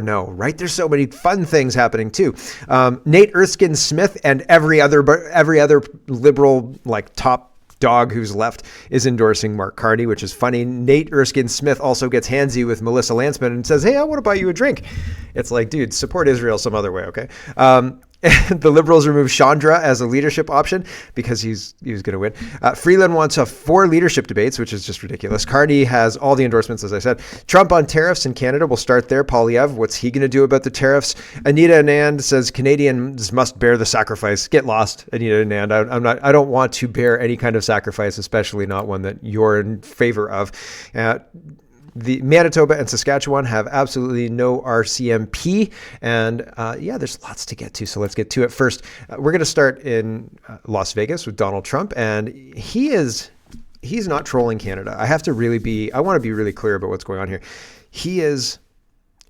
No, right? There's so many fun things happening too. Nate Erskin Smith and every other liberal like top dog who's left is endorsing Mark Carney, which is funny. Nate Erskin Smith also gets handsy with Melissa Lantzman and says, "Hey, I want to buy you a drink." It's like, dude, support Israel some other way, okay? The Liberals removed Chandra as a leadership option because he was going to win. Freeland wants 4 leadership debates, which is just ridiculous. Carney has all the endorsements, as I said. Trump on tariffs in Canada. We'll start there. Poilievre, what's he going to do about the tariffs? Anita Anand says Canadians must bear the sacrifice. Get lost, Anita Anand. I don't want to bear any kind of sacrifice, especially not one that you're in favor of. The Manitoba and Saskatchewan have absolutely no RCMP. And there's lots to get to. So let's get to it. First, we're going to start in Las Vegas with Donald Trump. And he's not trolling Canada. I want to be really clear about what's going on here. He is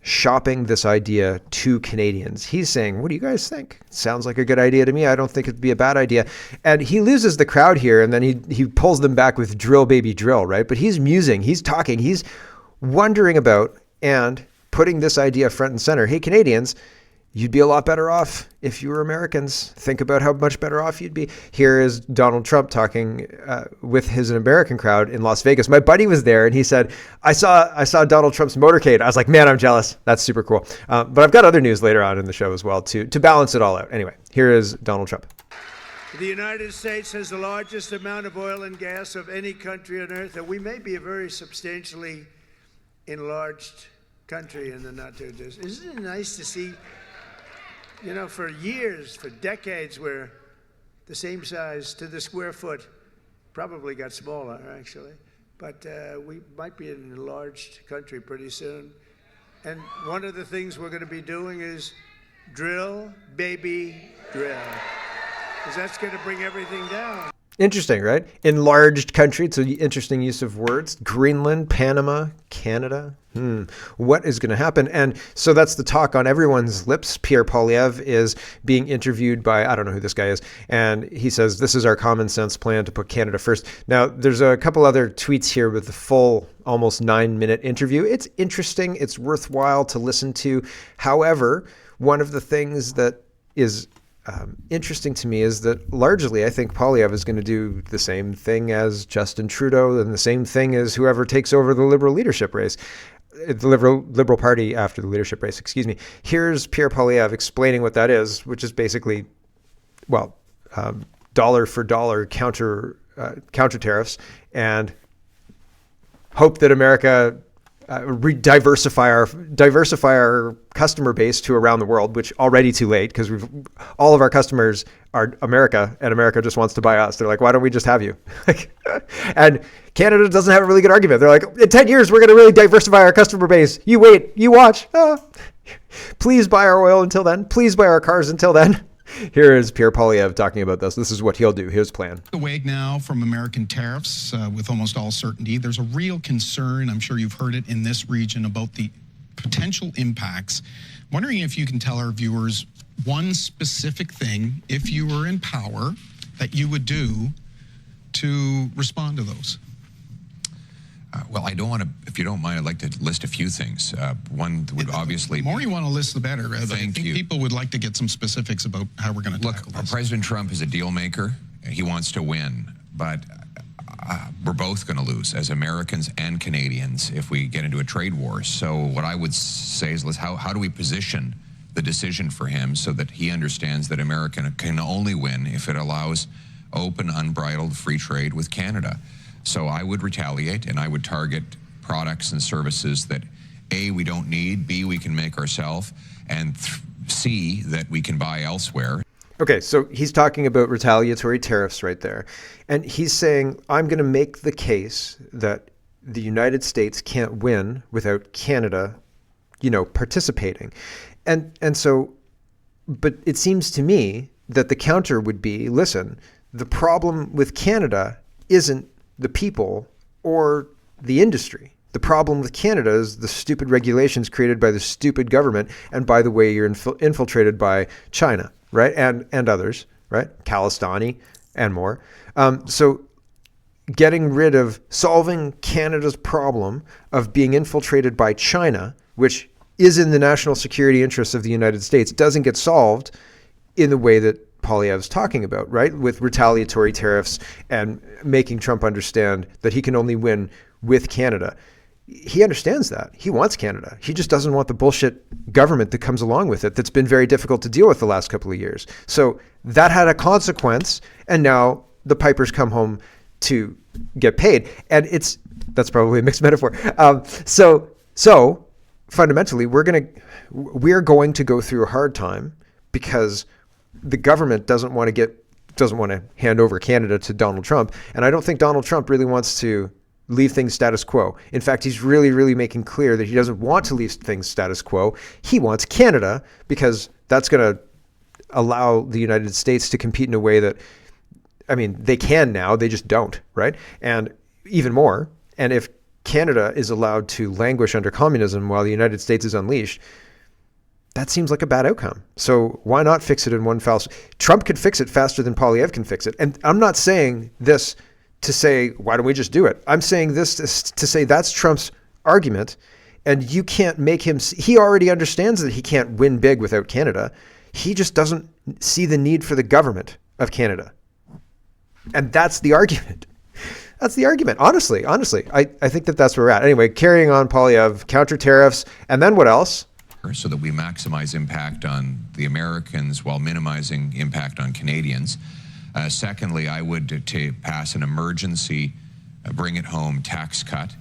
shopping this idea to Canadians. He's saying, what do you guys think? Sounds like a good idea to me. I don't think it'd be a bad idea. And he loses the crowd here. And then he pulls them back with drill, baby, drill, right? But he's musing. He's talking. He's wondering about and putting this idea front and center. Hey, Canadians, you'd be a lot better off if you were Americans. Think about how much better off you'd be. Here is Donald Trump talking with his American crowd in Las Vegas. My buddy was there and he said, I saw Donald Trump's motorcade. I was like, man, I'm jealous. That's super cool. But I've got other news later on in the show as well to balance it all out. Anyway, here is Donald Trump. The United States has the largest amount of oil and gas of any country on earth, and we may be a very substantially enlarged country in the not too distant. Isn't it nice to see, for years, for decades, where the same size to the square foot probably got smaller, actually. But we might be an enlarged country pretty soon. And one of the things we're going to be doing is drill, baby, drill. Because that's going to bring everything down. Interesting, right? Enlarged country. It's an interesting use of words. Greenland, Panama, Canada. What is going to happen? And so that's the talk on everyone's lips. Pierre Poilievre is being interviewed by, I don't know who this guy is. And he says, this is our common sense plan to put Canada first. Now, there's a couple other tweets here with the full almost 9-minute interview. It's interesting. It's worthwhile to listen to. However, one of the things that is interesting to me is that largely I think Poilievre is going to do the same thing as Justin Trudeau and the same thing as whoever takes over the Liberal leadership race, the Liberal Party after the leadership race, excuse me. Here's Pierre Poilievre explaining what that is, which is basically, dollar for dollar counter tariffs, and hope that America diversify our customer base to around the world, which already too late because all of our customers are America and America just wants to buy us. They're like, why don't we just have you? And Canada doesn't have a really good argument. They're like, in 10 years, we're going to really diversify our customer base. You wait, you watch. Please buy our oil until then. Please buy our cars until then. Here is Pierre Poilievre talking about this. This is what he'll do. His plan. Away now from American tariffs with almost all certainty. There's a real concern, I'm sure you've heard it in this region, about the potential impacts. Wondering if you can tell our viewers one specific thing, if you were in power, that you would do to respond to those. Well, I don't want to, if you don't mind, I'd like to list a few things. One would obviously... The more you want to list, the better. I think you. People would like to get some specifics about how we're going to tackle this. President Trump is a deal maker. He wants to win, but we're both going to lose as Americans and Canadians if we get into a trade war. So what I would say is, how do we position the decision for him so that he understands that America can only win if it allows open, unbridled free trade with Canada? So I would retaliate, and I would target products and services that A, we don't need, B, we can make ourselves, and C, that we can buy elsewhere. Okay, so he's talking about retaliatory tariffs right there. And he's saying, I'm going to make the case that the United States can't win without Canada, participating. And so, but it seems to me that the counter would be, listen, the problem with Canada isn't the people or the industry. The problem with Canada is the stupid regulations created by the stupid government. And by the way, you're infiltrated by China, right? And others, right? Khalistani and more. So solving Canada's problem of being infiltrated by China, which is in the national security interests of the United States doesn't get solved in the way that Poilievre's talking about, right? With retaliatory tariffs and making Trump understand that he can only win with Canada. He understands that. He wants Canada. He just doesn't want the bullshit government that comes along with it that's been very difficult to deal with the last couple of years. So that had a consequence, and now the pipers come home to get paid. And that's probably a mixed metaphor. So fundamentally, we're going to go through a hard time because the government doesn't want to hand over Canada to Donald Trump. And I don't think Donald Trump really wants to leave things status quo. In fact, he's really, really making clear that he doesn't want to leave things status quo. He wants Canada because that's going to allow the United States to compete in a way that, I mean, they can now, they just don't, right? And even more. And if Canada is allowed to languish under communism while the United States is unleashed, that seems like a bad outcome. So why not fix it in one foul swoop? Trump could fix it faster than Poilievre can fix it. And I'm not saying this to say, why don't we just do it? I'm saying this to say that's Trump's argument, and you can't make him, he already understands that he can't win big without Canada. He just doesn't see the need for the government of Canada. And that's the argument. That's the argument. Honestly, I think that's where we're at. Anyway, carrying on, Poilievre, counter tariffs, and then what else? So that we maximize impact on the Americans while minimizing impact on Canadians. Secondly, I would to pass an emergency, bring it home tax cut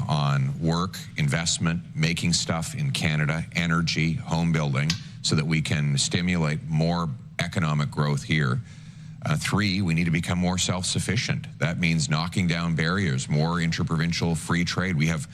on work, investment, making stuff in Canada, energy, home building, so that we can stimulate more economic growth here. Three, we need to become more self-sufficient. That means knocking down barriers, more interprovincial free trade. We have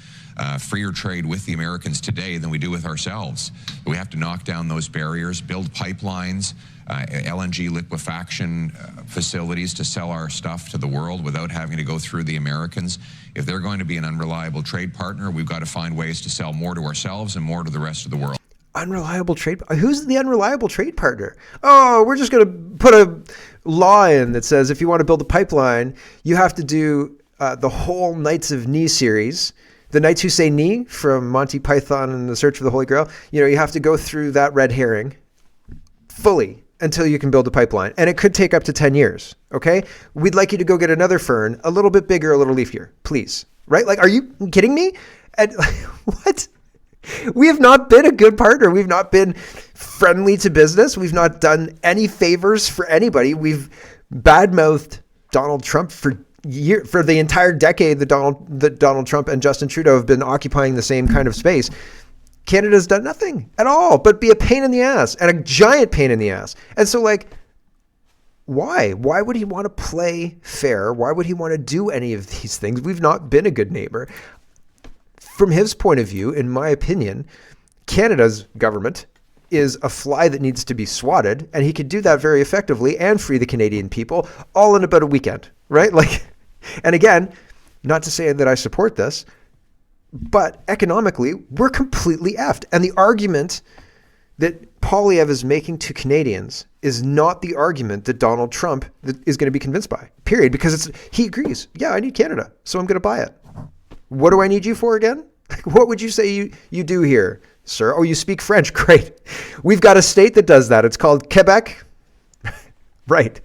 freer trade with the Americans today than we do with ourselves. We have to knock down those barriers, build pipelines, LNG liquefaction facilities to sell our stuff to the world without having to go through the Americans. If they're going to be an unreliable trade partner, we've got to find ways to sell more to ourselves and more to the rest of the world. Unreliable trade? Who's the unreliable trade partner? Oh, we're just going to put a law in that says if you want to build a pipeline, you have to do the whole Knights of Ni series. The Knights Who Say Ni from Monty Python and the Search for the Holy Grail. You know, you have to go through that red herring fully until you can build a pipeline. And it could take up to 10 years, okay? We'd like you to go get another fern, a little bit bigger, a little leafier, please. Right? Like, are you kidding me? And what? We have not been a good partner. We've not been friendly to business. We've not done any favors for anybody. We've badmouthed Donald Trump for the entire decade that Donald Trump and Justin Trudeau have been occupying the same kind of space. Canada's done nothing at all but be a pain in the ass, and a giant pain in the ass. And so, like, why? Why would he want to play fair? Why would he want to do any of these things? We've not been a good neighbor. From his point of view, in my opinion, Canada's government is a fly that needs to be swatted, and he could do that very effectively and free the Canadian people all in about a weekend, right? Like, and again, not to say that I support this, but economically, we're completely effed. And the argument that Poilievre is making to Canadians is not the argument that Donald Trump is going to be convinced by, period. Because he agrees, yeah, I need Canada, so I'm going to buy it. What do I need you for again? What would you say you do here, sir? Oh, you speak French. Great. We've got a state that does that. It's called Quebec. Right.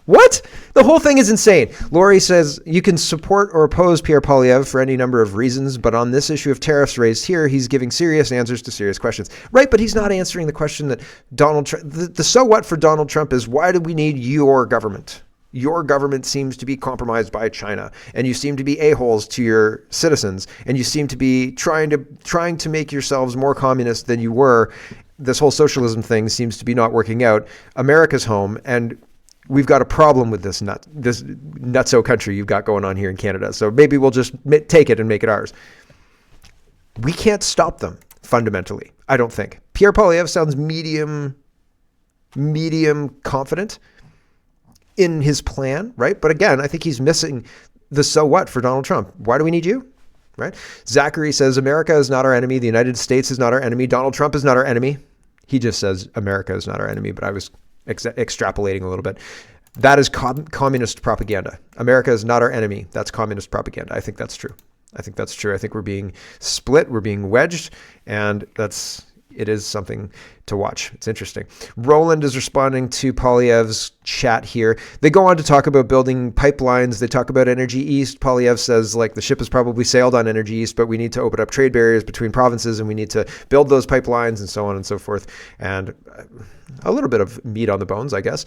What? The whole thing is insane. Laurie says you can support or oppose Pierre Poilievre for any number of reasons, but on this issue of tariffs raised here, he's giving serious answers to serious questions. Right, but he's not answering the question that Donald Trump, the so what for Donald Trump is, why do we need your government? Your government seems to be compromised by China, and you seem to be a-holes to your citizens, and you seem to be trying to make yourselves more communist than you were. This whole socialism thing seems to be not working out. America's home, and we've got a problem with this nutso country you've got going on here in Canada. So maybe we'll just take it and make it ours. We can't stop them fundamentally, I don't think. Pierre Poilievre sounds medium confident in his plan, right? But again, I think he's missing the so what for Donald Trump. Why do we need you? Right? Zachary says America is not our enemy. The United States is not our enemy. Donald Trump is not our enemy. He just says America is not our enemy, but I was extrapolating a little bit. That is communist propaganda. America is not our enemy. That's communist propaganda. I think that's true. I think that's true. I think we're being split, we're being wedged, and it is something to watch. It's interesting. Roland is responding to Poilievre's chat here. They go on to talk about building pipelines. They talk about Energy East. Poilievre says, like, the ship has probably sailed on Energy East, but we need to open up trade barriers between provinces, and we need to build those pipelines, and so on and so forth. And a little bit of meat on the bones, I guess.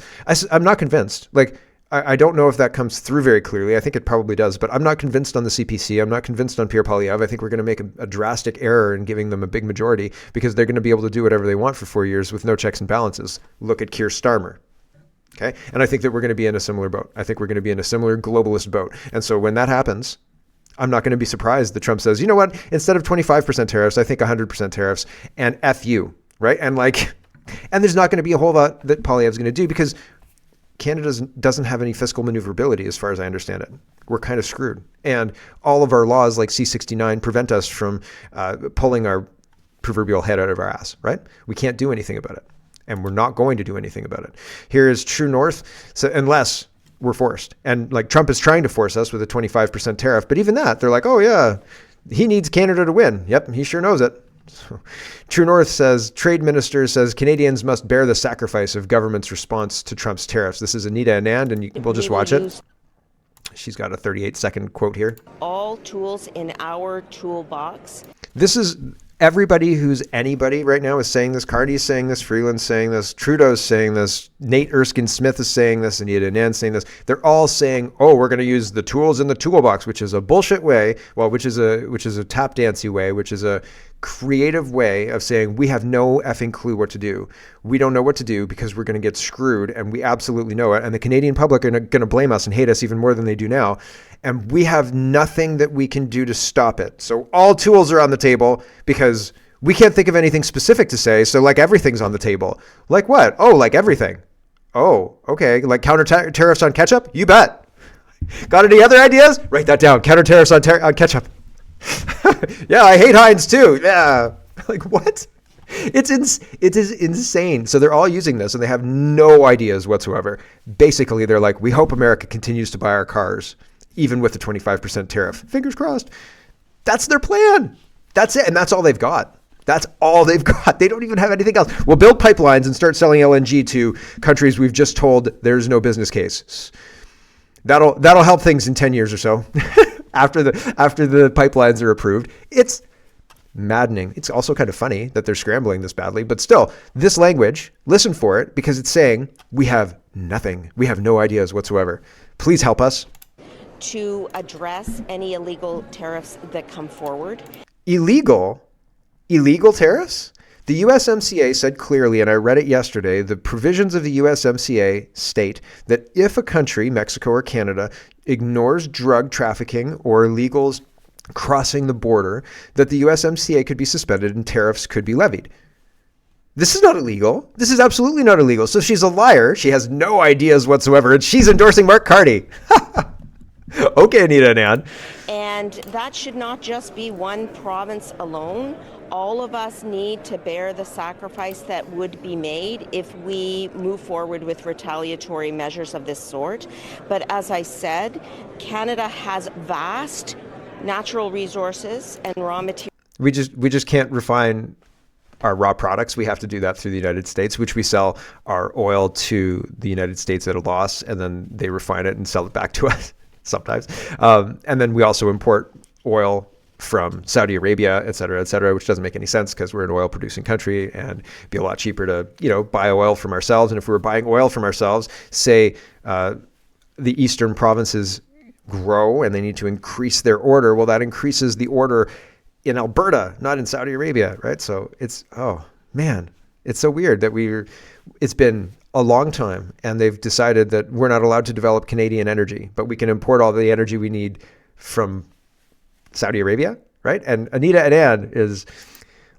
I'm not convinced. Like, I don't know if that comes through very clearly. I think it probably does, but I'm not convinced on the CPC. I'm not convinced on Pierre Poilievre. I think we're going to make a drastic error in giving them a big majority because they're going to be able to do whatever they want for 4 years with no checks and balances. Look at Keir Starmer. Okay. And I think that we're going to be in a similar boat. I think we're going to be in a similar globalist boat. And so when that happens, I'm not going to be surprised that Trump says, you know what, instead of 25% tariffs, I think 100% tariffs, and F you, right? And there's not going to be a whole lot that Poilievre's going to do because Canada doesn't have any fiscal maneuverability as far as I understand it. We're kind of screwed. And all of our laws like C-69 prevent us from pulling our proverbial head out of our ass, right? We can't do anything about it. And we're not going to do anything about it. Here is True North. So unless we're forced. And like Trump is trying to force us with a 25% tariff. But even that, they're like, oh yeah, he needs Canada to win. Yep, he sure knows it. So, True North says, Trade Minister says Canadians must bear the sacrifice of government's response to Trump's tariffs. This is Anita Anand, and we'll just watch it. She's got a 38-second quote here. All tools in our toolbox. This is everybody who's anybody right now is saying this. Carney is saying this. Freeland's saying this. Trudeau's saying this. Nate Erskin Smith is saying this. Anita Anand's saying this. They're all saying, oh, we're going to use the tools in the toolbox, which is a bullshit way. Well, which is a tap dancey way, which is a creative way of saying we have no effing clue what to do. We don't know what to do because we're going to get screwed, and we absolutely know it. And the Canadian public are going to blame us and hate us even more than they do now. And we have nothing that we can do to stop it. So all tools are on the table because we can't think of anything specific to say. So like everything's on the table. Like what? Oh, like everything. Oh, okay. Like counter tariffs on ketchup? You bet. Got any other ideas? Write that down. Counter tariffs on ketchup. Yeah, I hate Heinz too. Yeah. Like what? It is insane. So they're all using this and they have no ideas whatsoever. Basically, they're like, we hope America continues to buy our cars, even with the 25% tariff. Fingers crossed. That's their plan. That's it. And that's all they've got. That's all they've got. They don't even have anything else. We'll build pipelines and start selling LNG to countries we've just told there's no business case. That'll help things in 10 years or so. After the pipelines are approved. It's maddening. It's also kind of funny that they're scrambling this badly, but still, this language, listen for it because it's saying we have nothing. We have no ideas whatsoever. Please help us. To address any illegal tariffs that come forward. Illegal tariffs? The USMCA said clearly, and I read it yesterday, the provisions of the USMCA state that if a country, Mexico or Canada, ignores drug trafficking or illegals crossing the border, that the USMCA could be suspended and tariffs could be levied. This is not illegal. This is absolutely not illegal. So she's a liar. She has no ideas whatsoever, and she's endorsing Mark Carney. Okay, Anita Anand. And that should not just be one province alone. All of us need to bear the sacrifice that would be made if we move forward with retaliatory measures of this sort. But as I said, Canada has vast natural resources and raw materials. We just can't refine our raw products. We have to do that through the United States, which we sell our oil to the United States at a loss, and then they refine it and sell it back to us sometimes. And then we also import oil from Saudi Arabia, et cetera, which doesn't make any sense because we're an oil producing country and it'd be a lot cheaper to, buy oil from ourselves. And if we were buying oil from ourselves, say the eastern provinces grow and they need to increase their order, well, that increases the order in Alberta, not in Saudi Arabia, right? So it's so weird that it's been a long time and they've decided that we're not allowed to develop Canadian energy, but we can import all the energy we need from Saudi Arabia, right? And Anita Anand is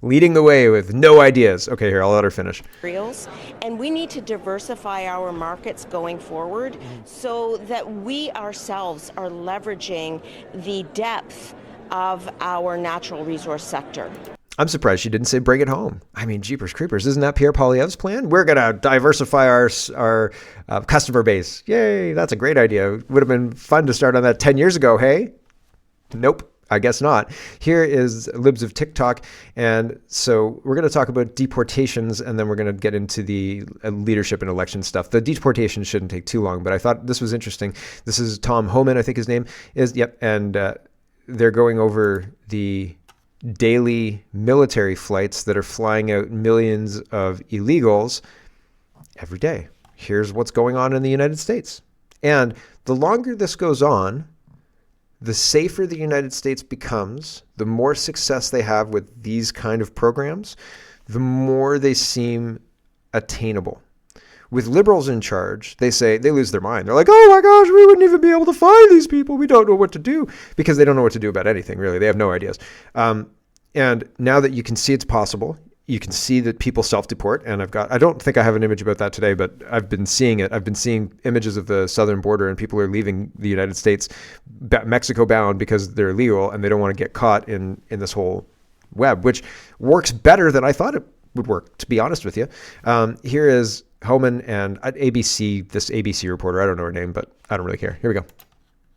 leading the way with no ideas. Okay, here, I'll let her finish. And we need to diversify our markets going forward so that we ourselves are leveraging the depth of our natural resource sector. I'm surprised she didn't say bring it home. I mean, jeepers creepers. Isn't that Pierre Poilievre's plan? We're going to diversify our customer base. Yay, that's a great idea. Would have been fun to start on that 10 years ago, hey? Nope. I guess not. Here is Libs of TikTok. And so we're going to talk about deportations, and then we're going to get into the leadership and election stuff. The deportation shouldn't take too long, but I thought this was interesting. This is Tom Homan, I think his name is. Yep. And they're going over the daily military flights that are flying out millions of illegals every day. Here's what's going on in the United States. And the longer this goes on, the safer the United States becomes, the more success they have with these kind of programs, the more they seem attainable. With liberals in charge, they lose their mind. They're like, oh my gosh, we wouldn't even be able to find these people. We don't know what to do, because they don't know what to do about anything, really. They have no ideas. And now that you can see it's possible, you can see that people self-deport. And I don't think I have an image about that today, but I've been seeing it. I've been seeing images of the southern border, and people are leaving the United States, Mexico bound, because they're illegal and they don't want to get caught in this whole web, which works better than I thought it would work, to be honest with you. Here is Homan and ABC, this ABC reporter. I don't know her name, but I don't really care. Here we go.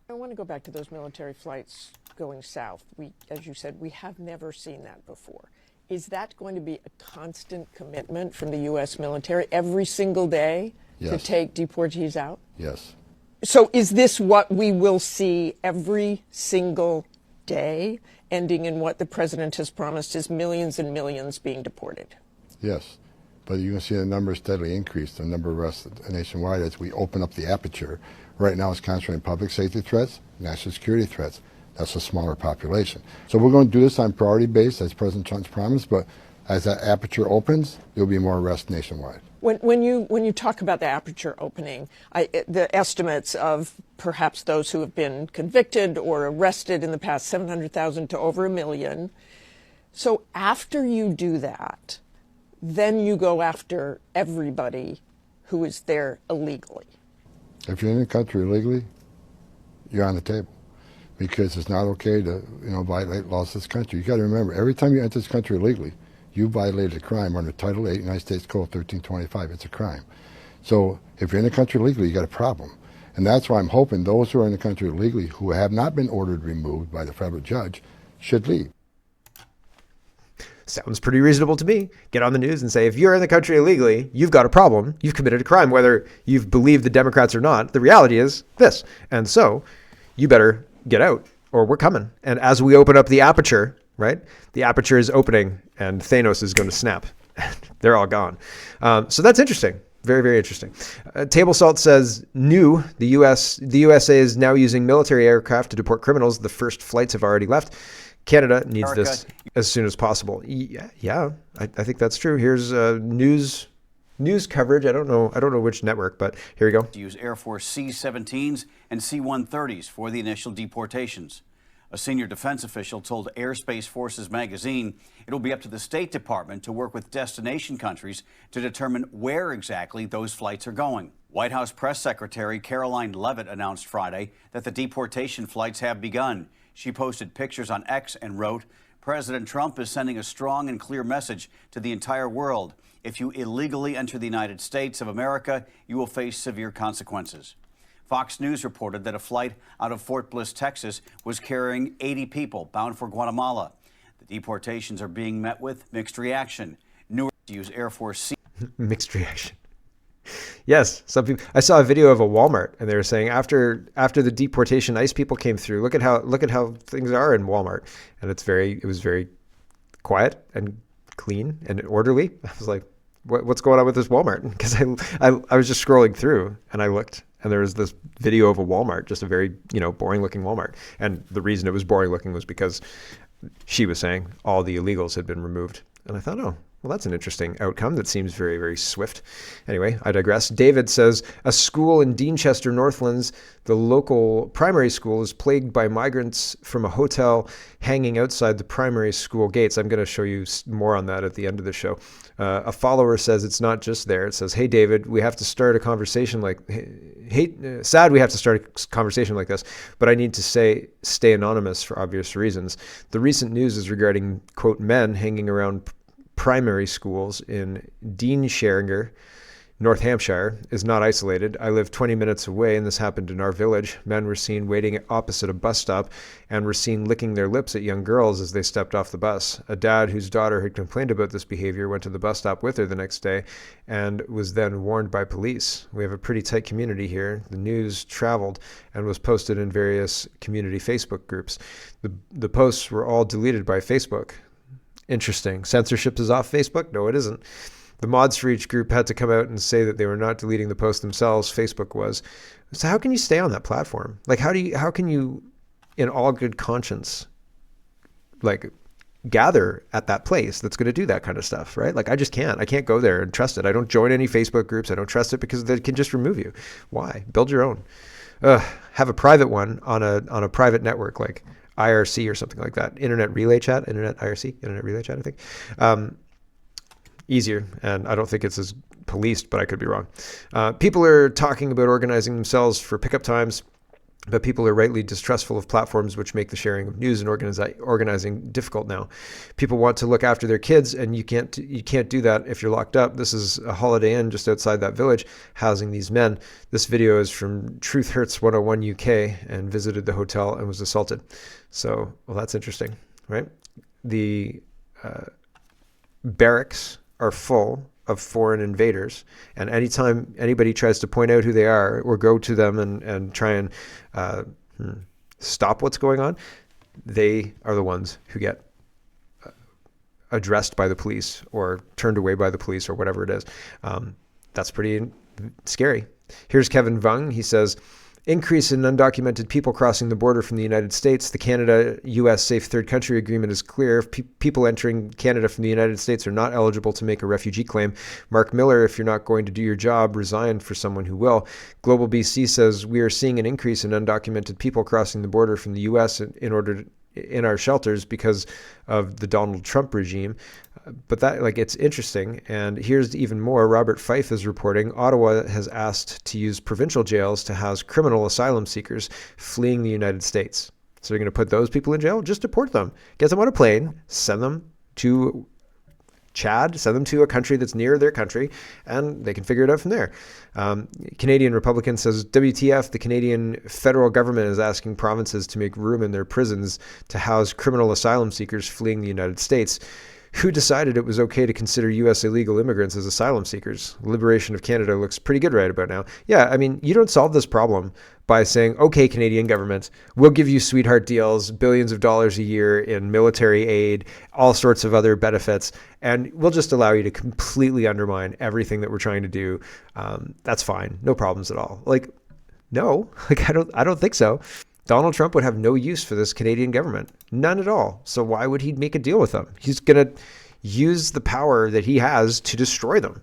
I want to go back to those military flights going south. As you said, we have never seen that before. Is that going to be a constant commitment from the U.S. military every single day to take deportees out? Yes. So is this what we will see every single day, ending in what the president has promised is millions and millions being deported? Yes. But you can see the numbers steadily increase, the number of arrests nationwide, as we open up the aperture. Right now it's concentrating public safety threats, national security threats. That's a smaller population. So we're going to do this on priority base, as President Trump's promised, but as that aperture opens, there'll be more arrests nationwide. When you talk about the aperture opening, the estimates of perhaps those who have been convicted or arrested in the past, 700,000 to over 1 million. So after you do that, then you go after everybody who is there illegally. If you're in the country illegally, you're on the table, because it's not okay to violate laws of this country. You got to remember, every time you enter this country illegally, you violated a crime under Title 8, United States Code 1325. It's a crime. So if you're in the country illegally, you got a problem. And that's why I'm hoping those who are in the country illegally, who have not been ordered removed by the federal judge, should leave. Sounds pretty reasonable to me. Get on the news and say, if you're in the country illegally, you've got a problem. You've committed a crime, whether you've believed the Democrats or not. The reality is this. And so you better get out, or we're coming. And as we open up the aperture, right? The aperture is opening, and Thanos is going to snap. They're all gone. So that's interesting. Very, very interesting. Table Salt says, the USA is now using military aircraft to deport criminals. The first flights have already left. Canada needs this as soon as possible. Yeah, I think that's true. Here's news coverage. I don't know which network, but here we go. To use Air Force C-17s and C-130s for the initial deportations. A senior defense official told Airspace Forces magazine it'll be up to the State Department to work with destination countries to determine where exactly those flights are going. White House Press Secretary Caroline Leavitt announced Friday that the deportation flights have begun. She posted pictures on X and wrote, President Trump is sending a strong and clear message to the entire world. If you illegally enter the United States of America, you will face severe consequences. Fox News reported that a flight out of Fort Bliss, Texas, was carrying 80 people bound for Guatemala. The deportations are being met with mixed reaction. Newark to use Air Force C. Mixed reaction. Yes, some people. I saw a video of a Walmart, and they were saying after the deportation, ICE people came through. Look at how things are in Walmart, and it was very quiet and clean and orderly. I was like, what's going on with this Walmart? Because I was just scrolling through, and I looked, and there was this video of a Walmart, just a very boring looking Walmart, and the reason it was boring looking was because she was saying all the illegals had been removed, and I thought, oh. Well, that's an interesting outcome that seems very, very swift. Anyway, I digress. David says, a school in Deanchester, Northlands, the local primary school, is plagued by migrants from a hotel hanging outside the primary school gates. I'm going to show you more on that at the end of the show. A follower says it's not just there. It says, hey, David, we have to start a conversation sad we have to start a conversation like this, but I need to stay anonymous for obvious reasons. The recent news is regarding, quote, men hanging around primary schools in Deanshire, North Hampshire is not isolated. I live 20 minutes away, and this happened in our village. Men were seen waiting opposite a bus stop and were seen licking their lips at young girls as they stepped off the bus. A dad whose daughter had complained about this behavior went to the bus stop with her the next day and was then warned by police. We have a pretty tight community here. The news traveled and was posted in various community Facebook groups. The posts were all deleted by Facebook. Interesting. Censorship is off Facebook? No, it isn't. The Mods for each group had to come out and say that they were not deleting the post themselves. Facebook was. So how can you stay on that platform? Like, how can you, in all good conscience, like, gather at that place that's going to do that kind of stuff, right? Like, I just can't. I can't go there and trust it. I don't join any Facebook groups. I don't trust it because they can just remove you. Why? Build your own. Have a private one on a private network like IRC or something like that. Internet Relay Chat, Internet Relay Chat, I think. Easier, and I don't think it's as policed, but I could be wrong. People are talking about organizing themselves for pickup times, but people are rightly distrustful of platforms which make the sharing of news and organizing difficult now. People want to look after their kids, and you can't do that if you're locked up. This is a Holiday Inn just outside that village housing these men. This video is from Truth Hurts 101 UK and visited the hotel and was assaulted. So, well, that's interesting, right? The barracks are full of foreign invaders, and anytime anybody tries to point out who they are or go to them and try and stop what's going on, they are the ones who get addressed by the police or turned away by the police or whatever it is. That's pretty scary. Here's Kevin Vung. He says, increase in undocumented people crossing the border from the United States. The Canada-U.S. Safe Third Country Agreement is clear. People entering Canada from the United States are not eligible to make a refugee claim. Mark Miller, if you're not going to do your job, resign for someone who will. Global BC says, we are seeing an increase in undocumented people crossing the border from the U.S. in our shelters because of the Donald Trump regime. But that, like, it's interesting. And here's even more. Robert Fife is reporting Ottawa has asked to use provincial jails to house criminal asylum seekers fleeing the United States. So you're going to put those people in jail? Just deport them. Get them on a plane, send them to Chad, send them to a country that's near their country, and they can figure it out from there. Canadian Republican says, WTF, the Canadian federal government is asking provinces to make room in their prisons to house criminal asylum seekers fleeing the United States. Who decided it was okay to consider U.S. illegal immigrants as asylum seekers? Liberation of Canada looks pretty good right about now. Yeah, I mean, you don't solve this problem by saying, okay, Canadian government, we'll give you sweetheart deals, billions of dollars a year in military aid, all sorts of other benefits, and we'll just allow you to completely undermine everything that we're trying to do. That's fine. No problems at all. Like, no, like, I don't think so. Donald Trump would have no use for this Canadian government. None at all. So why would he make a deal with them? He's going to use the power that he has to destroy them.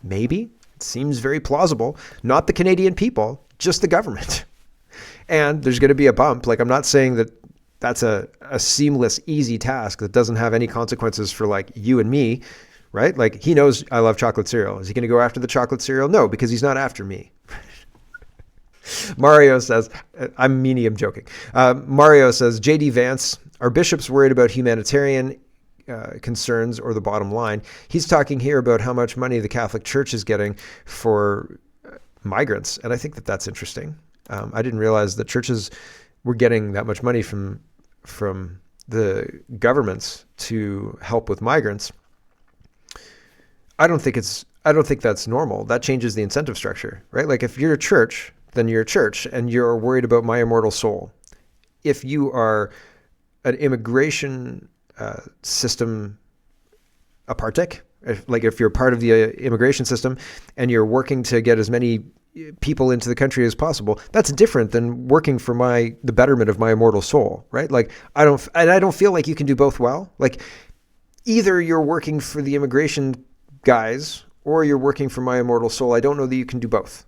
Maybe. It seems very plausible. Not the Canadian people, just the government. And there's going to be a bump. Like, I'm not saying that that's a seamless, easy task that doesn't have any consequences for, like, you and me, right? Like, he knows I love chocolate cereal. Is he going to go after the chocolate cereal? No, because he's not after me. Mario says, I'm joking. Mario says, J.D. Vance, are bishops worried about humanitarian concerns or the bottom line? He's talking here about how much money the Catholic Church is getting for migrants. And I think that that's interesting. I didn't realize that churches were getting that much money from the governments to help with migrants. I don't think that's normal. That changes the incentive structure, right? Like, if you're a church, then you're a church and you're worried about my immortal soul. If you are an immigration system apartheid, if you're part of the immigration system and you're working to get as many people into the country as possible, that's different than working for the betterment of my immortal soul, right? Like, I don't feel like you can do both well. Like, either you're working for the immigration guys or you're working for my immortal soul. I don't know that you can do both.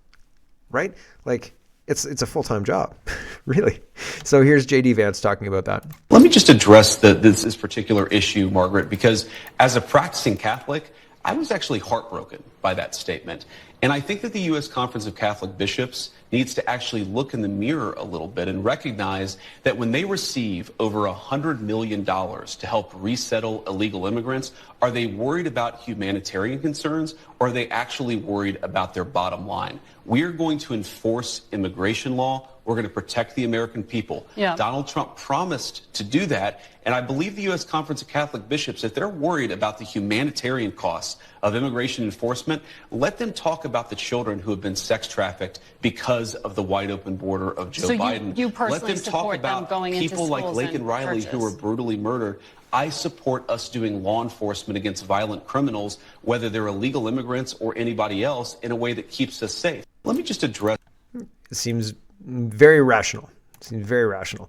Right? Like, it's a full-time job, really. So here's J.D. Vance talking about that. Let me just address this particular issue, Margaret, because as a practicing Catholic, I was actually heartbroken by that statement. And I think that the U.S. Conference of Catholic Bishops needs to actually look in the mirror a little bit and recognize that when they receive over $100 million to help resettle illegal immigrants, are they worried about humanitarian concerns, or are they actually worried about their bottom line? We are going to enforce immigration law. We're going to protect the American people. Yeah. Donald Trump promised to do that, and I believe the U.S. Conference of Catholic Bishops, if they're worried about the humanitarian costs of immigration enforcement, let them talk about the children who have been sex trafficked because of the wide open border of Joe So Biden. you personally let them talk support them about going into people like schools Laken and Riley who were churches. brutally murdered. I support us doing law enforcement against violent criminals, whether they're illegal immigrants or anybody else, in a way that keeps us safe. Let me just address. It seems very rational. Seems very rational.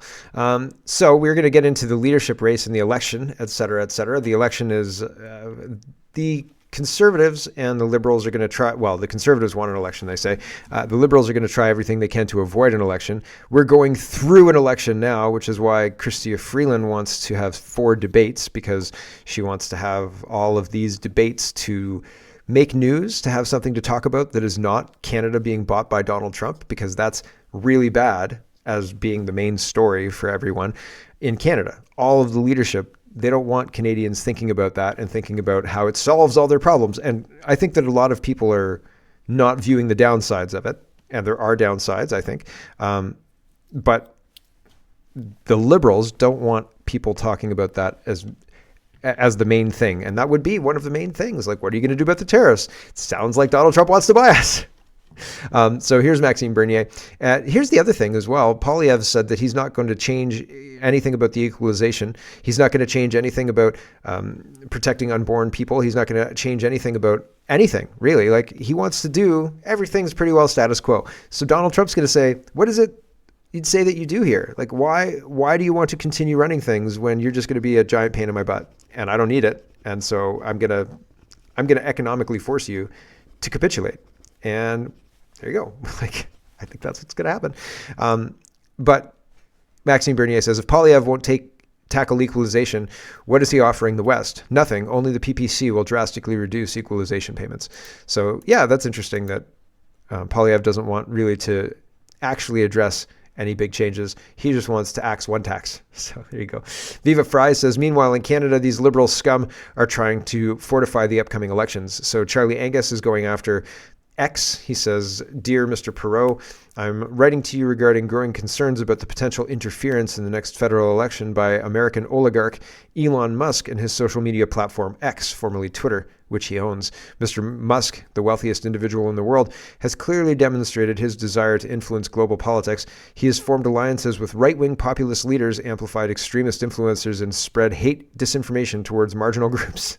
So we're going to get into the leadership race and the election, et cetera, et cetera. The election is the Conservatives and the Liberals are going to try. Well, the Conservatives want an election, they say. The Liberals are going to try everything they can to avoid an election. We're going through an election now, which is why Chrystia Freeland wants to have 4 debates, because she wants to have all of these debates to make news, to have something to talk about that is not Canada being bought by Donald Trump, because that's really bad as being the main story for everyone in Canada. All of the leadership, they don't want Canadians thinking about that and thinking about how it solves all their problems. And I think that a lot of people are not viewing the downsides of it. And there are downsides, I think. But the Liberals don't want people talking about that as the main thing. And that would be one of the main things. Like, what are you going to do about the tariffs? It sounds like Donald Trump wants to buy us. So here's Maxime Bernier. Here's the other thing as well. Poilievre said that he's not going to change anything about the equalization. He's not going to change anything about protecting unborn people. He's not going to change anything about anything, really. Like, he wants to do everything's pretty well status quo. So Donald Trump's going to say, what is it you'd say that you do here? Like, why do you want to continue running things when you're just going to be a giant pain in my butt and I don't need it? And so I'm going to economically force you to capitulate. And there you go. Like, I think that's what's going to happen. But Maxime Bernier says, if Poilievre won't tackle equalization, what is he offering the West? Nothing. Only the PPC will drastically reduce equalization payments. So yeah, that's interesting that Poilievre doesn't want really to actually address any big changes. He just wants to axe one tax. So there you go. Viva Fry says, meanwhile, in Canada, these Liberal scum are trying to fortify the upcoming elections. So Charlie Angus is going after X. He says, Dear Mr. Perot, I'm writing to you regarding growing concerns about the potential interference in the next federal election by American oligarch Elon Musk and his social media platform X, formerly Twitter, which he owns. Mr. Musk, the wealthiest individual in the world, has clearly demonstrated his desire to influence global politics. He has formed alliances with right-wing populist leaders, amplified extremist influencers, and spread hate disinformation towards marginal groups.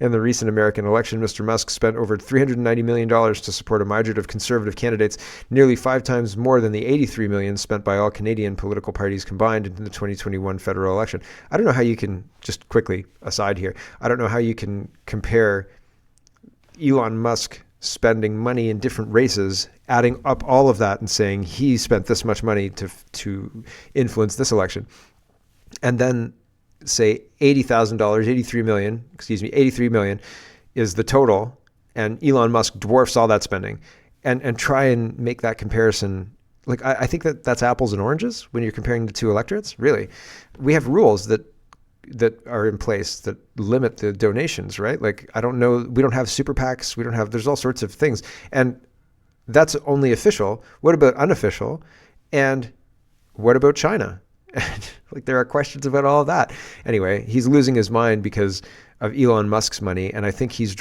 In the recent American election, Mr. Musk spent over $390 million to support a myriad of conservative candidates, nearly 5 times more than the $83 million spent by all Canadian political parties combined in the 2021 federal election. I don't know how you can, just quickly aside here, I don't know how you can compare Elon Musk spending money in different races, adding up all of that and saying he spent this much money to influence this election, and then say $83 million is the total, and Elon Musk dwarfs all that spending, and try and make that comparison. Like, I think that's apples and oranges when you're comparing the two electorates. Really, we have rules that are in place that limit the donations, right? Like, I don't know, we don't have super PACs, there's all sorts of things, and that's only official. What about unofficial? And what about China? Like, there are questions about all of that. Anyway, he's losing his mind because of Elon Musk's money, and I think he's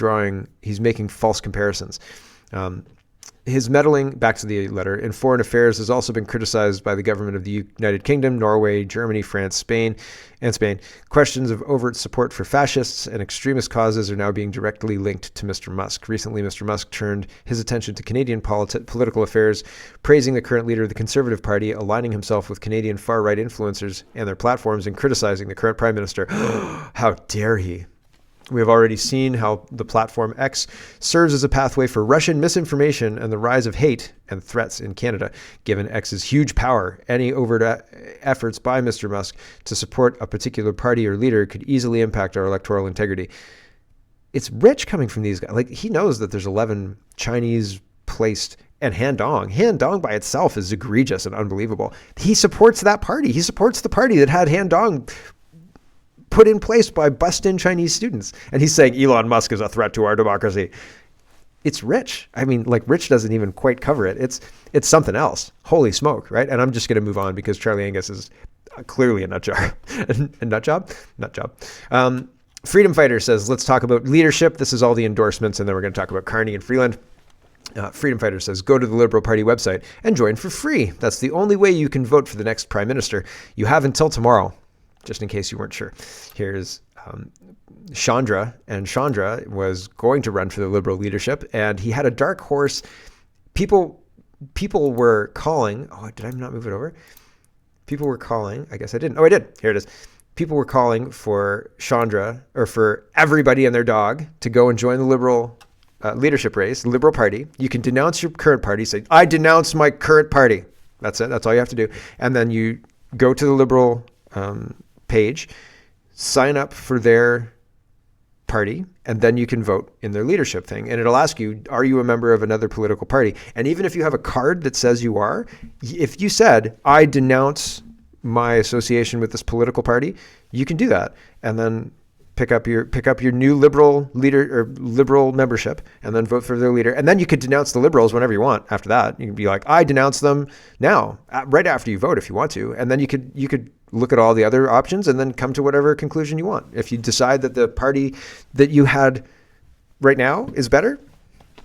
making false comparisons. His meddling, back to the letter, in foreign affairs has also been criticized by the government of the United Kingdom, Norway, Germany, France, Spain. Questions of overt support for fascists and extremist causes are now being directly linked to Mr. Musk. Recently, Mr. Musk turned his attention to Canadian political affairs, praising the current leader of the Conservative Party, aligning himself with Canadian far-right influencers and their platforms, and criticizing the current Prime Minister. How dare he? We have already seen how the platform X serves as a pathway for Russian misinformation and the rise of hate and threats in Canada. Given X's huge power, any overt efforts by Mr. Musk to support a particular party or leader could easily impact our electoral integrity. It's rich coming from these guys. Like, he knows that there's 11 Chinese-placed and Han Dong. Han Dong by itself is egregious and unbelievable. He supports that party. He supports the party that had Han Dong put in place by bust-in Chinese students. And he's saying Elon Musk is a threat to our democracy. It's Rich. I mean, like, Rich doesn't even quite cover it. It's something else. Holy smoke, right? And I'm just going to move on because Charlie Angus is clearly a nut job. A nut job? Nut job. Freedom Fighter says, let's talk about leadership. This is all the endorsements, and then we're going to talk about Carney and Freeland. Freedom Fighter says, go to the Liberal Party website and join for free. That's the only way you can vote for the next prime minister. You have until tomorrow, just in case you weren't sure. Here's Chandra, and Chandra was going to run for the Liberal leadership, and he had a dark horse. People were calling. Oh, did I not move it over? People were calling. I guess I didn't. Oh, I did. Here it is. People were calling for Chandra, or for everybody and their dog, to go and join the Liberal leadership race, the Liberal Party. You can denounce your current party. Say, I denounce my current party. That's it. That's all you have to do. And then you go to the Liberal page, sign up for their party, and then you can vote in their leadership thing. And it'll ask you, are you a member of another political party? And even if you have a card that says you are, if you said, I denounce my association with this political party, you can do that. And then pick up your new Liberal leader or Liberal membership, and then vote for their leader. And then you could denounce the Liberals whenever you want. After that, you can be like, I denounce them now, right after you vote, if you want to. And then you could look at all the other options and then come to whatever conclusion you want. If you decide that the party that you had right now is better,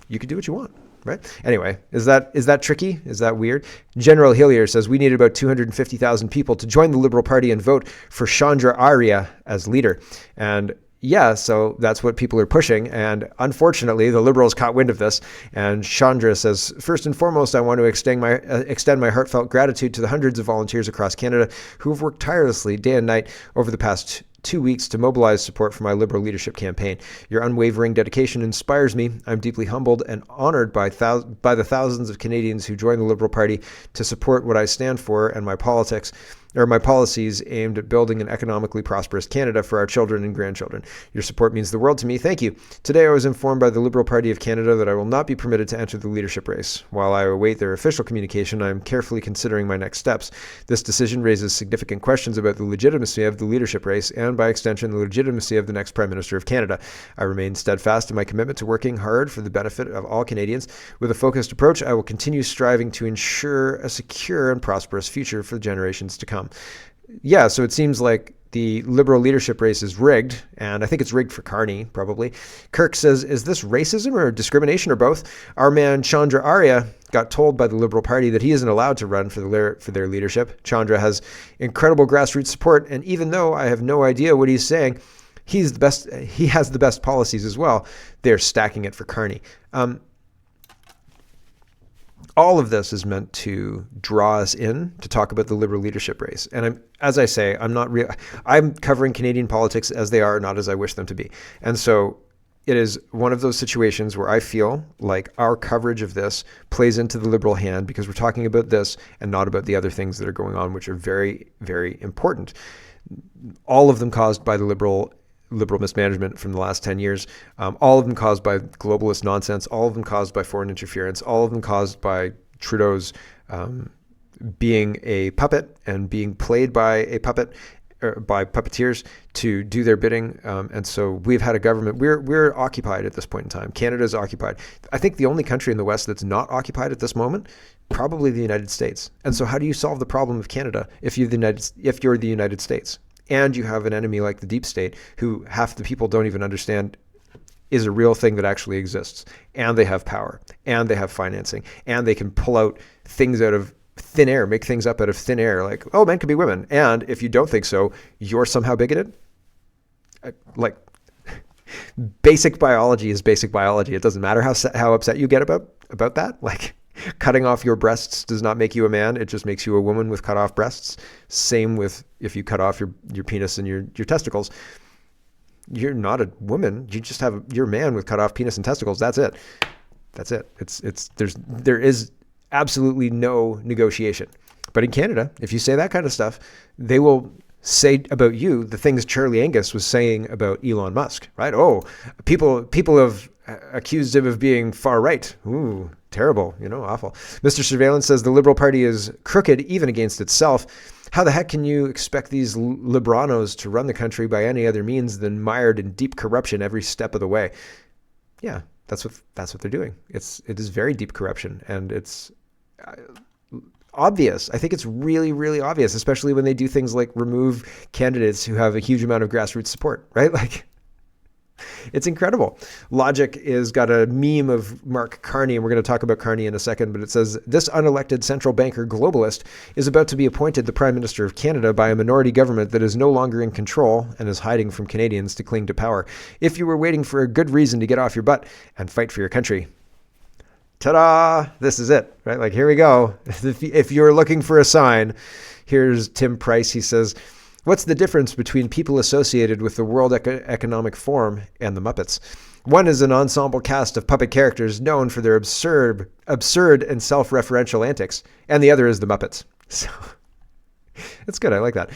you can do what you want. Right? Anyway, is that tricky? Is that weird? General Hillier says we need about 250,000 people to join the Liberal Party and vote for Chandra Arya as leader. And yeah, so that's what people are pushing. And unfortunately, the Liberals caught wind of this. And Chandra says, first and foremost, I want to extend my heartfelt gratitude to the hundreds of volunteers across Canada who have worked tirelessly day and night over the past 2 weeks to mobilize support for my Liberal leadership campaign. Your unwavering dedication inspires me. I'm deeply humbled and honored by the thousands of Canadians who join the Liberal Party to support what I stand for and my policies aimed at building an economically prosperous Canada for our children and grandchildren. Your support means the world to me. Thank you. Today I was informed by the Liberal Party of Canada that I will not be permitted to enter the leadership race. While I await their official communication, I am carefully considering my next steps. This decision raises significant questions about the legitimacy of the leadership race and, by extension, the legitimacy of the next Prime Minister of Canada. I remain steadfast in my commitment to working hard for the benefit of all Canadians. With a focused approach, I will continue striving to ensure a secure and prosperous future for generations to come. Yeah, so it seems like the Liberal leadership race is rigged, and I think it's rigged for Carney, probably. Kirk says, is this racism or discrimination or both? Our man Chandra Arya got told by the Liberal Party that he isn't allowed to run for their leadership. Chandra has incredible grassroots support, and even though I have no idea what he's saying, he has the best policies as well. They're stacking it for Carney. All of this is meant to draw us in to talk about the Liberal leadership race. And I'm covering Canadian politics as they are, not as I wish them to be. And so it is one of those situations where I feel like our coverage of this plays into the Liberal hand because we're talking about this and not about the other things that are going on, which are very, very important. All of them caused by the Liberal mismanagement from the last 10 years, all of them caused by globalist nonsense, all of them caused by foreign interference, all of them caused by Trudeau's being a puppet and being played by a puppet, or by puppeteers to do their bidding. And so we've had a government, we're occupied at this point in time. Canada is occupied. I think the only country in the West that's not occupied at this moment, probably the United States. And so how do you solve the problem of Canada if you're the United States? And you have an enemy like the deep state, who half the people don't even understand is a real thing that actually exists. And they have power, and they have financing, and they can pull out things out of thin air, make things up out of thin air, like, oh, men can be women. And if you don't think so, you're somehow bigoted. Like, basic biology is basic biology. It doesn't matter how upset you get about that. Like, cutting off your breasts does not make you a man. It just makes you a woman with cut off breasts. Same with if you cut off your penis and your testicles. You're not a woman. You're a man with cut off penis and testicles. That's it. There is absolutely no negotiation. But in Canada, if you say that kind of stuff, they will say about you the things Charlie Angus was saying about Elon Musk, right? Oh, people have accused him of being far right. Ooh, terrible, awful. Mr. Surveillance says the Liberal Party is crooked even against itself. How the heck can you expect these Libranos to run the country by any other means than mired in deep corruption every step of the way? Yeah, that's what they're doing. It is very deep corruption, and it's obvious. I think it's really, really obvious, especially when they do things like remove candidates who have a huge amount of grassroots support, right? Like, it's incredible. Logic is got a meme of Mark Carney, and we're going to talk about Carney in a second, but it says, this unelected central banker globalist is about to be appointed the Prime Minister of Canada by a minority government that is no longer in control and is hiding from Canadians to cling to power. If you were waiting for a good reason to get off your butt and fight for your country, ta-da, this is it, right? Like, here we go. If you're looking for a sign, here's Tim Price. He says, what's the difference between people associated with the World Economic Forum and the Muppets? One is an ensemble cast of puppet characters known for their absurd and self-referential antics, and the other is the Muppets. So it's good. I like that.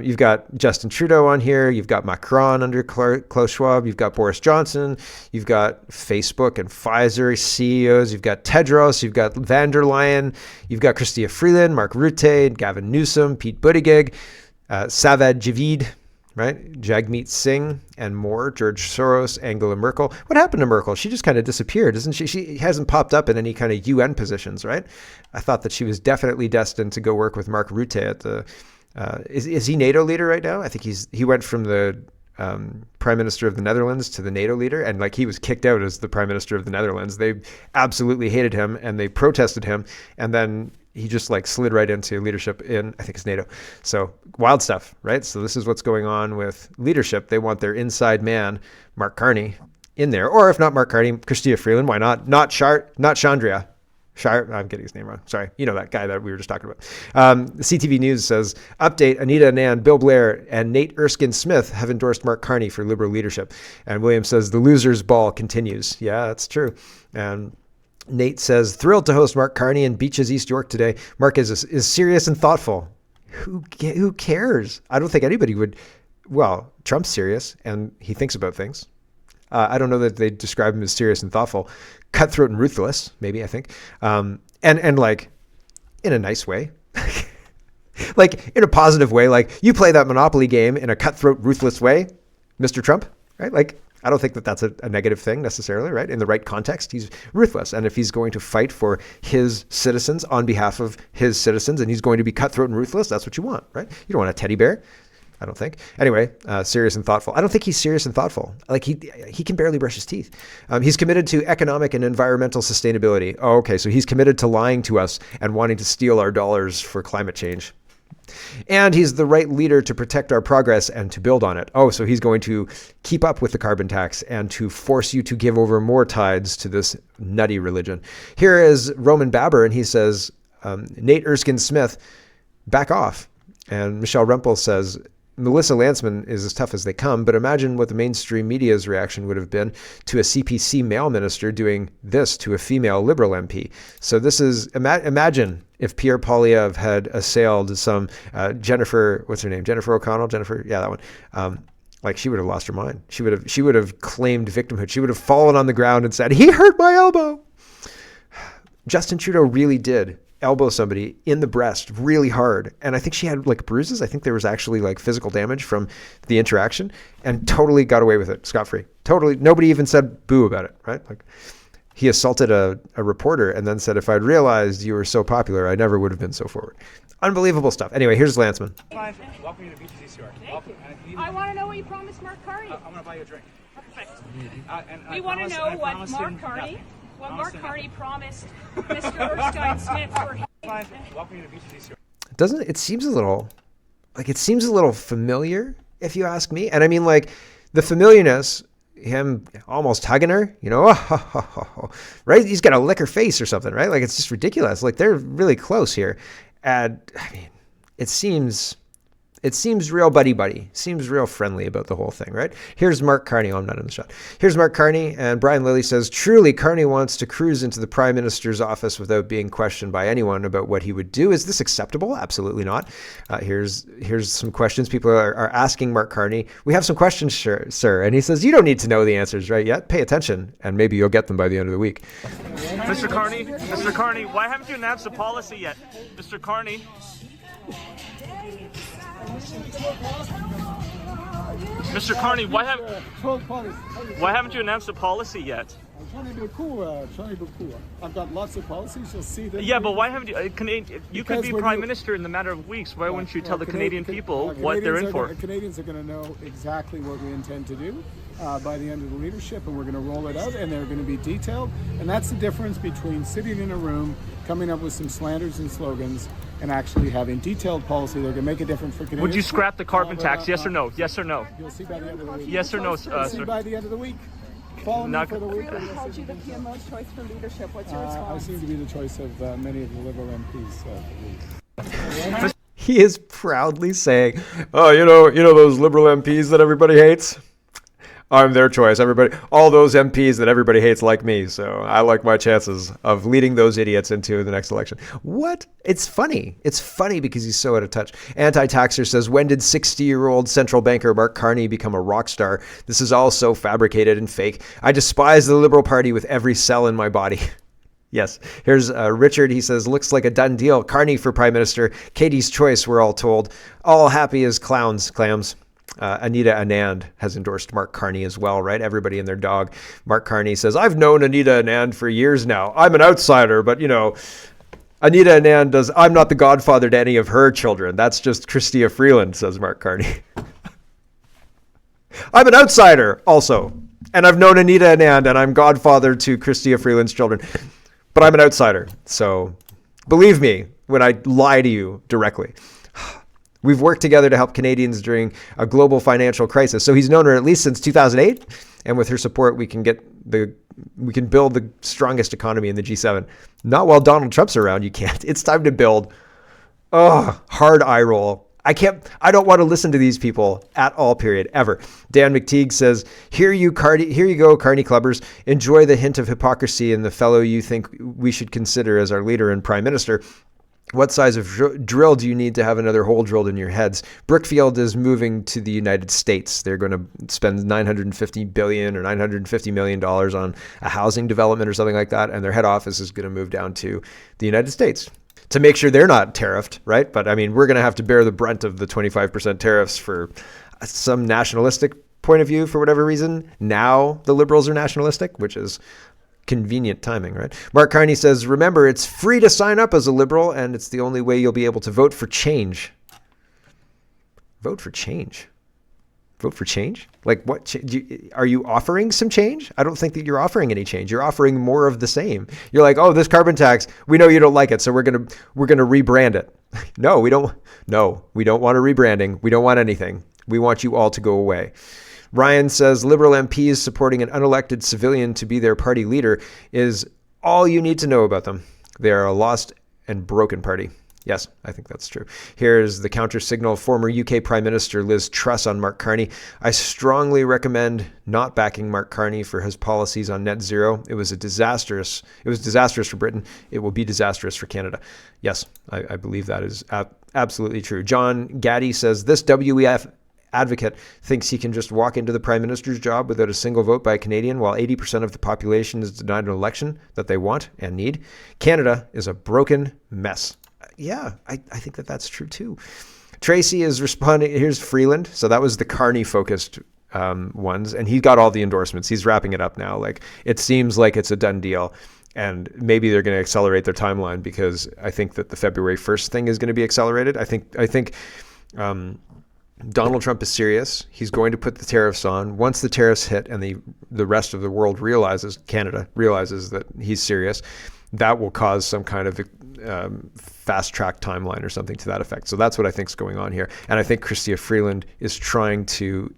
You've got Justin Trudeau on here. You've got Macron under Klaus Schwab. You've got Boris Johnson. You've got Facebook and Pfizer CEOs. You've got Tedros. You've got van der Leyen. You've got Chrystia Freeland, Mark Rutte, Gavin Newsom, Pete Buttigieg, Savad Javid, right? Jagmeet Singh, and more. George Soros, Angela Merkel. What happened to Merkel? She just kind of disappeared, isn't she? She hasn't popped up in any kind of UN positions, right? I thought that she was definitely destined to go work with Mark Rutte at the. Is he NATO leader right now? I think he went from the Prime Minister of the Netherlands to the NATO leader, and like he was kicked out as the Prime Minister of the Netherlands. They absolutely hated him, and they protested him, and then he just like slid right into leadership in, I think it's NATO. So wild stuff, right? So this is what's going on with leadership. They want their inside man, Mark Carney, in there. Or if not Mark Carney, Chrystia Freeland, why not? Not Chandra. I'm getting his name wrong. Sorry. You know that guy that we were just talking about. CTV News says, update, Anita Anand, Bill Blair, and Nate Erskin Smith have endorsed Mark Carney for Liberal leadership. And William says, the loser's ball continues. Yeah, that's true. And Nate says, thrilled to host Mark Carney in Beaches, East York today. Mark is serious and thoughtful. Who cares? I don't think anybody would. Well, Trump's serious and he thinks about things. I don't know that they describe him as serious and thoughtful. Cutthroat and ruthless, maybe, I think. And like in a nice way. Like in a positive way. Like you play that Monopoly game in a cutthroat, ruthless way, Mr. Trump, right? Like, I don't think that that's a negative thing necessarily, right? In the right context, he's ruthless. And if he's going to fight for his citizens on behalf of his citizens and he's going to be cutthroat and ruthless, that's what you want, right? You don't want a teddy bear, I don't think. Anyway, serious and thoughtful. I don't think he's serious and thoughtful. Like he can barely brush his teeth. He's committed to economic and environmental sustainability. Oh, okay. So he's committed to lying to us and wanting to steal our dollars for climate change. And he's the right leader to protect our progress and to build on it. Oh, so he's going to keep up with the carbon tax and to force you to give over more tithes to this nutty religion. Here is Roman Baber, and he says, Nate Erskin Smith, back off. And Michelle Rempel says, Melissa Lantzman is as tough as they come, but imagine what the mainstream media's reaction would have been to a CPC male minister doing this to a female Liberal MP. So this is, imagine if Pierre Poilievre had assailed some Jennifer, what's her name? Jennifer O'Connell? Yeah, that one. Like she would have lost her mind. She would have claimed victimhood. She would have fallen on the ground and said, he hurt my elbow. Justin Trudeau really did elbow somebody in the breast really hard. And I think she had like bruises. I think there was actually like physical damage from the interaction and totally got away with it scot-free. Totally. Nobody even said boo about it, right? Like he assaulted a reporter and then said, if I'd realized you were so popular, I never would have been so forward. Unbelievable stuff. Anyway, here's Lantzman. Welcome to Beaches, East York. I want to know what you promised Mark Carney. I'm going to buy you a drink. Perfect. We want to know what Mark Carney... What Mark Carney promised Mr. Erskin Smith for him. Welcome to Beaches, East York. Doesn't it seems a little familiar, if you ask me. And I mean, like the familiarness, him almost hugging her, right? He's got a lick her face or something, right? Like it's just ridiculous. Like they're really close here. And I mean, it seems It seems real buddy-buddy. Seems real friendly about the whole thing, right? Here's Mark Carney. Oh, I'm not in the shot. Here's Mark Carney, and Brian Lilly says, truly, Carney wants to cruise into the Prime Minister's office without being questioned by anyone about what he would do. Is this acceptable? Absolutely not. Here's some questions people are asking Mark Carney. We have some questions, sir. And he says, you don't need to know the answers right yet. Pay attention, and maybe you'll get them by the end of the week. Mr. Carney, why haven't you announced a policy yet? Mr. Carney. Mr. Carney, why haven't you announced a policy yet? I'm trying to be cool. I've got lots of policies. You'll see them. Yeah, but why haven't you? You could be Prime Minister in the matter of weeks. Why wouldn't you tell the Canadian people what they're in for? Canadians are going to know exactly what we intend to do by the end of the leadership, and we're going to roll it out, and they're going to be detailed. And that's the difference between sitting in a room, coming up with some slanders and slogans, and actually having detailed policy that can make a difference for Canadians. Would you scrap the carbon tax? Yes or no? Yes or no? You'll see by the end of the week. Yes or no, You'll see sir? by the end of the week. Follow me for the week. Who called you the PMO's choice for leadership? What's your response? I seem to be the choice of many of the Liberal MPs. He is proudly saying, oh, you know those Liberal MPs that everybody hates? I'm their choice. All those MPs that everybody hates like me. So I like my chances of leading those idiots into the next election. What? It's funny. It's funny because he's so out of touch. Anti-taxer says, when did 60-year-old central banker Mark Carney become a rock star? This is all so fabricated and fake. I despise the Liberal Party with every cell in my body. Yes. Here's Richard. He says, looks like a done deal. Carney for Prime Minister. Katie's choice, we're all told. All happy as clams. Anita Anand has endorsed Mark Carney as well, right? Everybody and their dog. Mark Carney says, I've known Anita Anand for years now. I'm an outsider, but Anita Anand I'm not the godfather to any of her children. That's just Chrystia Freeland, says Mark Carney. I'm an outsider also. And I've known Anita Anand, and I'm godfather to Chrystia Freeland's children. But I'm an outsider. So believe me when I lie to you directly. We've worked together to help Canadians during a global financial crisis. So he's known her at least since 2008. And with her support, we can build the strongest economy in the G7. Not while Donald Trump's around. You can't. It's time to build. Hard eye roll. I don't want to listen to these people at all, period, ever. Dan McTeague says, here you go, Carney clubbers. Enjoy the hint of hypocrisy in the fellow you think we should consider as our leader and Prime Minister. What size of drill do you need to have another hole drilled in your heads? Brookfield is moving to the United States. They're going to spend $950 billion or $950 million on a housing development or something like that. And their head office is going to move down to the United States to make sure they're not tariffed, right? But I mean, we're going to have to bear the brunt of the 25% tariffs for some nationalistic point of view for whatever reason. Now the Liberals are nationalistic, which is convenient timing, right? Mark Carney says, remember, it's free to sign up as a Liberal, and it's the only way you'll be able to vote for change. Vote for change? Vote for change? Like what? Are you offering some change? I don't think that you're offering any change. You're offering more of the same. You're like, oh, this carbon tax, we know you don't like it, so we're gonna rebrand it. No, we don't. No, we don't want a rebranding. We don't want anything. We want you all to go away. Ryan says Liberal MPs supporting an unelected civilian to be their party leader is all you need to know about them. They are a lost and broken party. Yes, I think that's true. Here's the counter signal. Former UK Prime Minister Liz Truss on Mark Carney. I strongly recommend not backing Mark Carney for his policies on net zero. It was disastrous for Britain. It will be disastrous for Canada. Yes, I believe that is absolutely true. John Gaddy says this WEF advocate thinks he can just walk into the Prime Minister's job without a single vote by a Canadian while 80% of the population is denied an election that they want and need. Canada is a broken mess. Yeah, I think that's true too. Tracy is responding. Here's Freeland. So that was the Carney-focused ones, and he got all the endorsements. He's wrapping it up now. Like, it seems like it's a done deal, and maybe they're going to accelerate their timeline because I think that the February 1st thing is going to be accelerated. I think Donald Trump is serious. He's going to put the tariffs on. Once the tariffs hit and the rest of the world Canada realizes that he's serious, that will cause some kind of fast-track timeline or something to that effect. So that's what I think is going on here. And I think Chrystia Freeland is trying to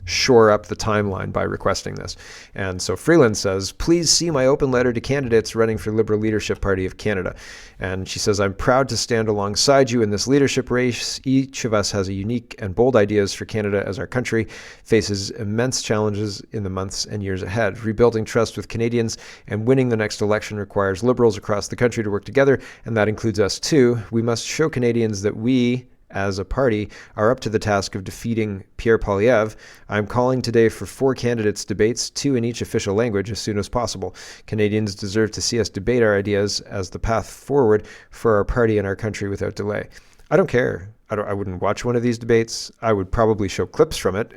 shore up the timeline by requesting this. And so Freeland says, please see my open letter to candidates running for Liberal Leadership Party of Canada. And she says, I'm proud to stand alongside you in this leadership race. Each of us has a unique and bold ideas for Canada as our country faces immense challenges in the months and years ahead. Rebuilding trust with Canadians and winning the next election requires Liberals across the country to work together, and that includes us too. We must show Canadians that we, as a party, are up to the task of defeating Pierre Poilievre. I'm calling today for 4 candidates debates, 2 in each official language, as soon as possible. Canadians deserve to see us debate our ideas as the path forward for our party and our country without delay. I don't care. I wouldn't watch one of these debates. I would probably show clips from it,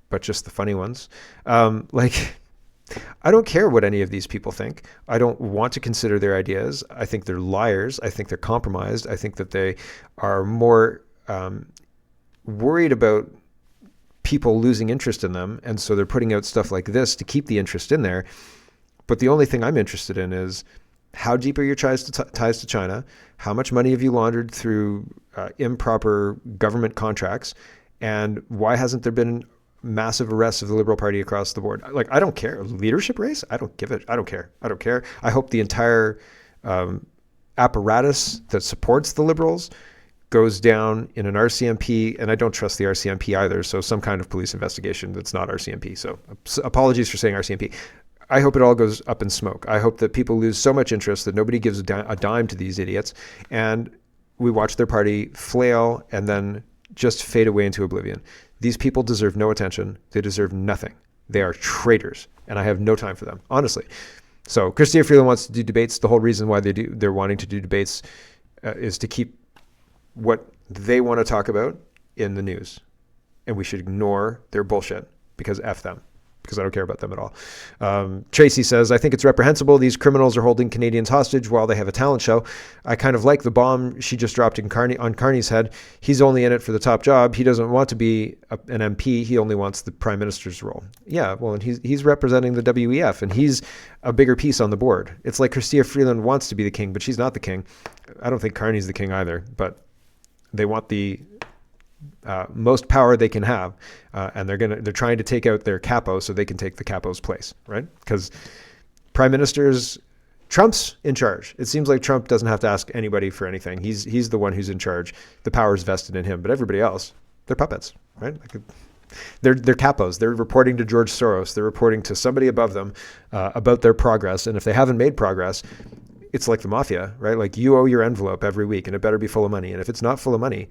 but just the funny ones. I don't care what any of these people think. I don't want to consider their ideas. I think they're liars. I think they're compromised. I think that they are more worried about people losing interest in them, and so they're putting out stuff like this to keep the interest in there. But the only thing I'm interested in is, how deep are your ties to China? How much money have you laundered through improper government contracts? And why hasn't there been massive arrests of the Liberal Party across the board? Like, I don't care. Leadership race? I don't give it. I don't care. I don't care. I hope the entire apparatus that supports the Liberals goes down in an RCMP, and I don't trust the RCMP either, so some kind of police investigation that's not RCMP. So apologies for saying RCMP. I hope it all goes up in smoke. I hope that people lose so much interest that nobody gives a dime to these idiots, and we watch their party flail and then just fade away into oblivion. These people deserve no attention. They deserve nothing. They are traitors, and I have no time for them, honestly. So Chrystia Freeland wants to do debates. The whole reason why they're wanting to do debates is to keep what they want to talk about in the news, and we should ignore their bullshit, because F them, because I don't care about them at all. Tracy says, I think it's reprehensible. These criminals are holding Canadians hostage while they have a talent show. I kind of like the bomb she just dropped on Carney's head. He's only in it for the top job. He doesn't want to be an MP. He only wants the prime minister's role. Yeah, well, and he's representing the WEF, and he's a bigger piece on the board. It's like Chrystia Freeland wants to be the king, but she's not the king. I don't think Carney's the king either, but they want the most power they can have, and they're trying to take out their capo so they can take the capo's place, right? Because prime ministers, Trump's in charge. It seems like Trump doesn't have to ask anybody for anything. He's the one who's in charge. The power is vested in him, but everybody else, they're puppets, right? They're capos. They're reporting to George Soros. They're reporting to somebody above them about their progress, and if they haven't made progress, it's like the mafia, right? Like, you owe your envelope every week, and it better be full of money. And if it's not full of money...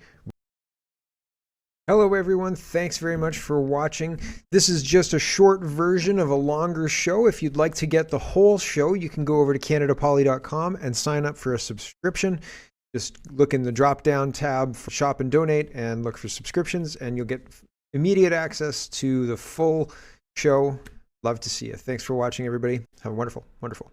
Hello, everyone. Thanks very much for watching. This is just a short version of a longer show. If you'd like to get the whole show, you can go over to CanadaPoly.com and sign up for a subscription. Just look in the drop-down tab for Shop and Donate and look for subscriptions, and you'll get immediate access to the full show. Love to see you. Thanks for watching, everybody. Have a wonderful, wonderful